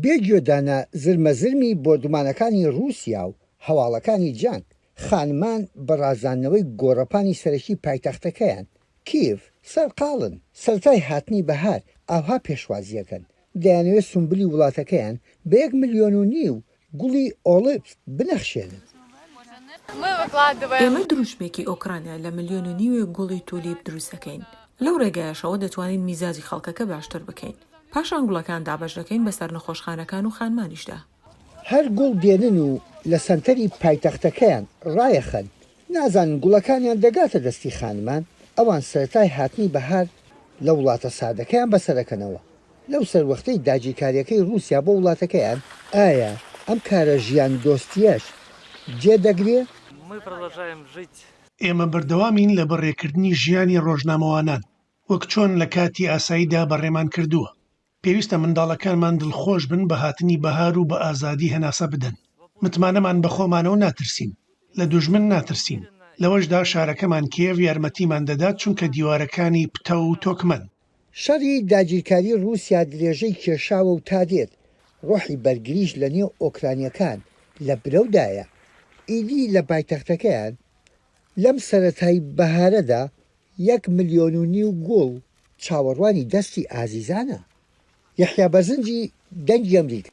بێگوێدانە زرمەزرمی بۆردومانەکانی رووسیا و هەواڵەکانی جەنگ خانمان بە ڕازاندنەوەی گۆڕەپانی سەرەکی پایتەختەکەیان کیف سەرقاڵن. سەرەتای هاتنی بەهار ئاوها پێشوازیەکەن دەیانەوێت سومبلی وڵاتەکەیان بە 1.5 ملیۆن گوڵی ئۆلیڤ بنەخشێنن. ئێمە دروشمێکی ئۆکرانیا لە 1.5 ملیۆن گوڵی تولیب دروستەکەین. لەو ڕێگایشەوە دەتوانین میزاجی خەڵکەکە باشتر بکەین. پاشان گوڵەکان دابەش دەکەین بەسەر نەخۆشخانەکان و خانمانیشدا. هەر گوڵ دێنن و لە سەنتەری پایتەختەکەیان ڕایەخەن. نازانن گوڵەکانیان دەگاتە دەستی خانمان. ئەوان سەرەتای هاتنی بەهار لە وڵاتە سادەکەیان بەسەرەکەنەوە. لەو سەروەختەی داگیرکاریەکەی رووسیا بۆ وڵاتەکەیان ئایا ئەم کارە ژیان دۆستیەش جێدەگرێ؟ ئێمە بەردەوامین لە بەڕێکردنی ژیانی ڕۆژنامەوانان وەک چۆن لە کاتی ئاساییدا بەڕێمان کردووە. پێویستە منداڵەکانمان دڵخۆش بن بە هاتنی بەهار و بە ئازادی هەناسە بدەن. متمانەمان بە خۆمانەوە ناترسین، لە دوژمن ناترسین. لەوەشدا شارەکەمان کێڤ یارمەتیمان دەدات چونکە دیوارەکانی پتە و تۆکمەن. شەڕی داگیرکاری رووسیا درێژەی کێشاوە و تا دێت ڕۆحی بەرگریش لە نێو ئۆکرانیەکان لە برەودایە. ئیدی لە پایتەختەکەیان لەم سەرەتای بەهارەدا 1.5 ملیۆن گوڵ چاوەڕوانی دەستی ئازیزانە. یەحیا بەرزنجی دەنگی ئەمریکا.